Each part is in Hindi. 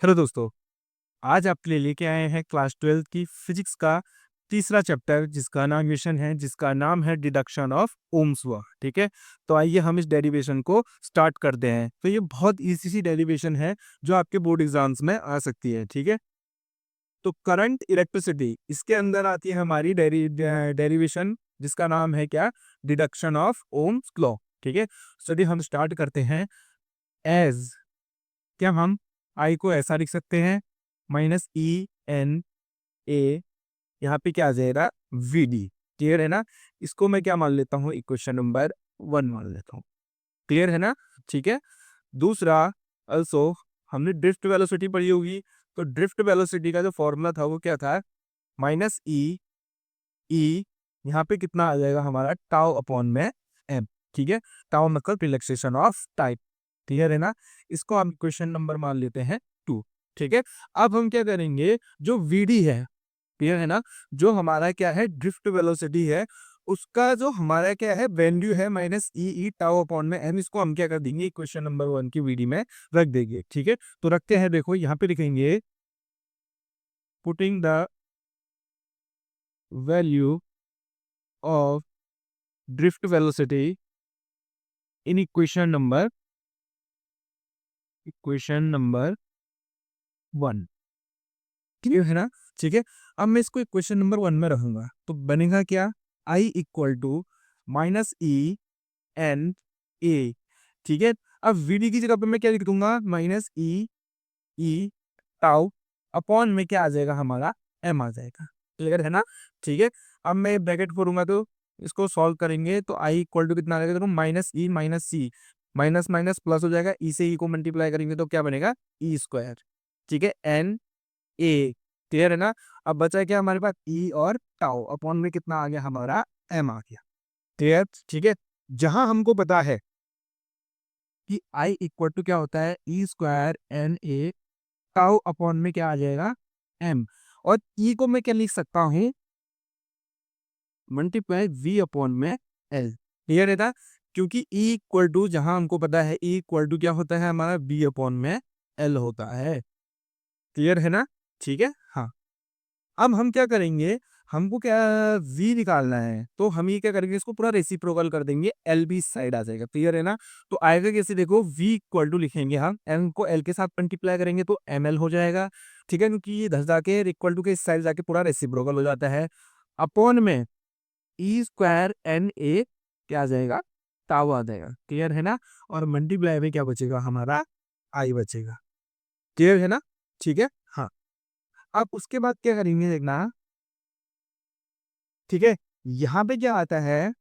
हेलो दोस्तों, आज आपके लिए लेके आए हैं क्लास 12 की फिजिक्स का तीसरा चैप्टर जिसका नाम है डिडक्शन ऑफ ओम्स लॉ। ठीक है, तो आइए हम इस डेरिवेशन को स्टार्ट करते हैं। तो ये बहुत इजी सी डेरिवेशन है जो आपके बोर्ड एग्जाम्स में आ सकती है। ठीक है, तो करंट इलेक्ट्रिसिटी इसके अंदर आती है हमारी डेरिवेशन जिसका नाम है क्या, डिडक्शन ऑफ ओम्स लॉ। ठीक है, चलिए हम स्टार्ट करते हैं। एज क्या हम आई को ऐसा लिख सकते हैं, -E N A, यहाँ पे क्या आ जाएगा, VD। क्लियर है ना। इसको मैं क्या मान लेता हूँ, इक्वेशन नंबर 1 मान लेता हूँ। क्लियर है ना। ठीक है, दूसरा अल्सो हमने ड्रिफ्ट वेलोसिटी पढ़ी होगी। तो ड्रिफ्ट वेलोसिटी का जो फॉर्मूला था वो क्या था, -E यहाँ पे कितना आ जाएगा हमारा, टाउ अपॉन में एम। ठीक है, टाउ मतलब रिलैक्सेशन ऑफ टाइम। क्लियर है ना। इसको हम क्वेश्चन नंबर मान लेते हैं 2। ठीक है, अब हम क्या करेंगे, जो वीडी है, क्लियर है ना, जो हमारा क्या है ड्रिफ्ट वेलोसिटी है, उसका जो हमारा क्या है वैल्यू है -E टाउ अपॉन में एम, इसको हम क्या कर देंगे, क्वेश्चन नंबर 1 की वीडी में रख देंगे। ठीक है, तो रखते हैं, देखो यहाँ पे लिखेंगे, putting the value of drift velocity in equation number 1। Clear है ना। ठीक है, अब मैं इसको इक्वेशन नंबर 1 में रहूंगा तो बनेगा क्या, I equal to -E N A। ठीक है, अब VD की जगह पे मैं क्या लिख दूंगा, -E टाउ अपॉन में क्या आ जाएगा हमारा, M आ जाएगा। क्लियर है ना। ठीक है, अब मैं ब्रैकेट खोलूंगा तो इसको सॉल्व करेंगे तो I इक्वल टू कितना आ जाएगा, देखो -E - C, minus minus plus हो जाएगा, ई से ई को मल्टीप्लाई करेंगे तो क्या बनेगा, E²। ठीक है, NA। क्लियर है ना। अब बचा क्या हमारे पास, E और टाउ अपॉन में कितना आ गया हमारा, M आ गया। क्लियर। ठीक है, जहां हमको पता है कि I इक्वल टू क्या होता है, E²NA, टाउ अपॉन में क्या आ जाएगा, M। और E को मैं क्या लिख सकता हूँ, मल्टीप्लाई V अपॉन में L। क्लियर है ना, क्योंकि E इक्वल टू जहां हमको पता है E इक्वल टू क्या होता है हमारा, V अपॉन में L होता है। क्लियर है ना। ठीक है, हाँ। अब हम क्या करेंगे, हमको क्या v निकालना है, तो हम ये क्या करेंगे, इसको पूरा रेसिप्रोकल कर देंगे, एल भी इस साइड आ जाएगा। क्लियर है ना। तो आएगा कैसे, देखो v इक्वल टू लिखेंगे हम, m को l के साथ मल्टीप्लाई करेंगे तो ml हो जाएगा। ठीक है, क्योंकि ये 10 जाके इक्वल टू के इस साइड जाके पूरा रेसिप्रोकल हो जाता है। अपॉन में E²NA क्या आ जाएगा, टाउ आ जाएगा। क्लियर है ना। और मल्टीप्लाई में क्या बचेगा हमारा, आई बचेगा। क्लियर है ना। ठीक है, हाँ। अब उसके बाद क्या करेंगे देखना। ठीक है, यहाँ पे क्या आता है,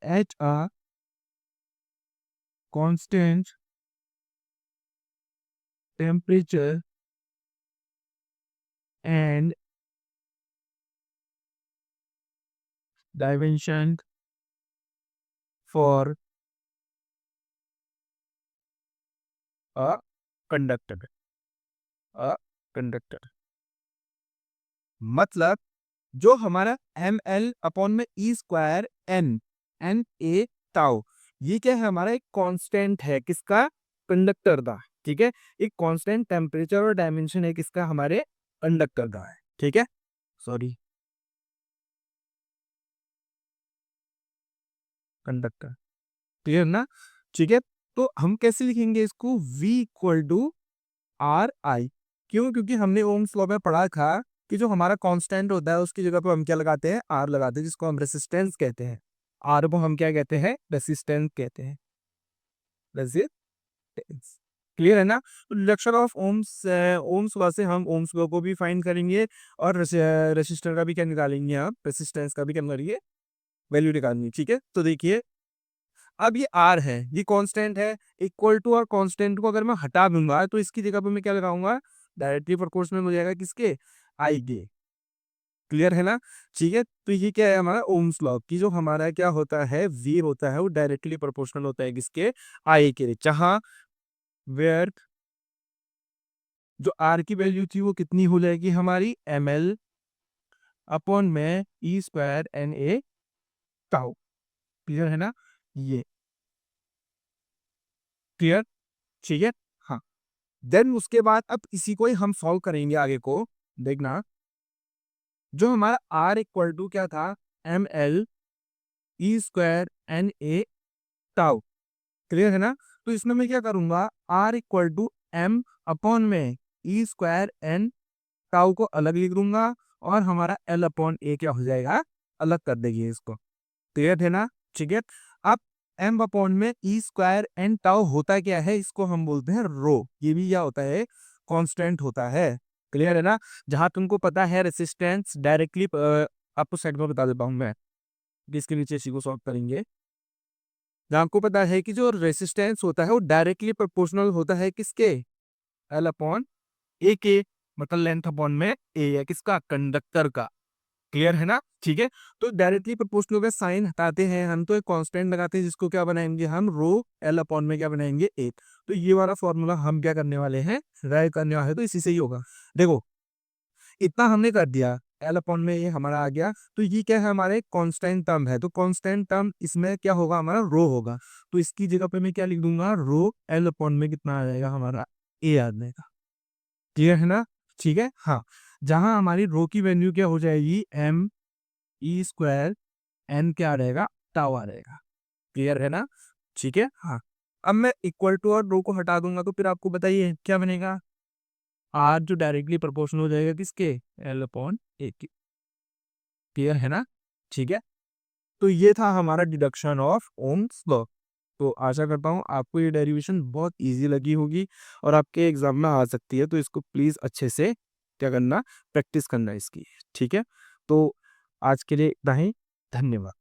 at a constant temperature and dimension for a conductor. A conductor मतलब जो हमारा ml अपॉन में E²N टाउ, ये क्या है, हमारा एक कांस्टेंट है, किसका, कंडक्टर का। ठीक है, एक कांस्टेंट टेम्परेचर और डायमेंशन है किसका, हमारे कंडक्टर का है। ठीक है, सॉरी, कंडक्टर। क्लियर ना। ठीक है, तो हम कैसे लिखेंगे इसको, V इक्वल टू RI। क्यों, क्योंकि हमने ओम्स लॉ में पढ़ा था कि जो हमारा कांस्टेंट होता है उसकी जगह पर हम क्या लगाते हैं, R लगाते हैं, जिसको हम रेसिस्टेंस कहते हैं। R को हम क्या कहते हैं, रेसिस्टेंस कहते हैं, रेसिस्टेंस। क्लियर है ना। तो reduction of Ohm's, Ohm's law से हम ओम्स लॉ को भी फाइंड करेंगे और रेसिस्टर का भी क्या निकालेंगे, आप रेसिस्टेंस का भी क्या करेंगे, वैल्यू निकालेंगे। ठीक है, तो देखिए, अब ये R है, ये कांस्टेंट है, इक्वल टू, और कांस्टेंट को अगर मैं हटा दूंगा तो इसकी जगह पे मैं क्या लगाऊंगा, डायरेक्टली प्रोपोर्शनल हो जाएगा किसके, I के। क्लियर है ना। ठीक है, तो ये क्या है हमारा ओम्स लॉ की, जो हमारा क्या होता है, V होता है वो डायरेक्टली प्रोपोर्शनल होता है किसके, I के। जहां वेयर जो R की वैल्यू थी वो कितनी हो जाएगी हमारी, ml अपॉन में E²NA टाउ। क्लियर है ना, ये। क्लियर। ठीक है, हाँ। देन उसके बाद अब इसी को ही हम सॉल्व करेंगे आगे को। देखना, जो हमारा आर इक्वल टू क्या था, M L E square N A tau, clear है ना। तो इसमें मैं क्या करूंगा, R equal to M upon में ई स्क्वायर एन टाउ को अलग लिख दूंगा, और हमारा एल अपॉन ए क्या हो जाएगा, अलग कर देंगे इसको। क्लियर है ना, ठीक है। अब एम अपॉन में ई स्क्वायर एन टाउ होता क्या है, इसको हम बोलते हैं रो। ये भी क्या होता है, कांस्टेंट होता है। क्लियर है ना। जहां तुमको पता है रेसिस्टेंस डायरेक्टली, आपको सेट में बता देता हूं मैं, इसके नीचे इसी को सॉल्व करेंगे। जहां आपको पता है कि जो रेसिस्टेंस होता है वो डायरेक्टली प्रोपोर्शनल होता है किसके, एल अपॉन ए के, मतलब लेंथ अपॉन में ए है किसका, कंडक्टर का। क्लियर है ना, ठीक है। तो डायरेक्टली प्रोपोर्शनल का साइन हटाते हैं हम, तो एक कांस्टेंट लगाते हैं जिसको क्या बनाएंगे हम, रो एल अपॉन में क्या बनाएंगे, ए। तो ये वाला फॉर्मूला हम क्या करने वाले हैं, राइट करने वाले हैं, तो इसी से ही होगा। देखो, इतना हमने कर दिया, एल अपॉन में ये हमारा आ गया। तो ये क्या है, हमारे कांस्टेंट टर्म है, तो कांस्टेंट टर्म इसमें क्या होगा, हमारा रो होगा। तो इसकी जगह पे मैं क्या लिख दूंगा, रो एल अपॉन में कितना आ जाएगा हमारा, ए आ जाएगा। क्लियर है ना, ठीक है। हाँ, जहां हमारी रो की वैल्यू क्या हो जाएगी, एम ई स्क्वायर एन क्या आ रहेगा, टाउ आ रहेगा। क्लियर है ना, ठीक है। हाँ, अब मैं इक्वल टू और रो को हटा दूंगा, तो फिर आपको बताइए क्या बनेगा, आर जो डायरेक्टली प्रोपोर्शनल हो जाएगा किसके, एल अपॉन ए के। क्लियर है ना, ठीक है। तो ये था हमारा डिडक्शन ऑफ ओम्स लॉ। तो आशा करता हूँ आपको ये डेरिवेशन बहुत इजी लगी होगी और आपके एग्जाम में आ सकती है। तो इसको प्लीज़ अच्छे से क्या करना, प्रैक्टिस करना इसकी, ठीक है। तो आज के लिए इतना ही, धन्यवाद।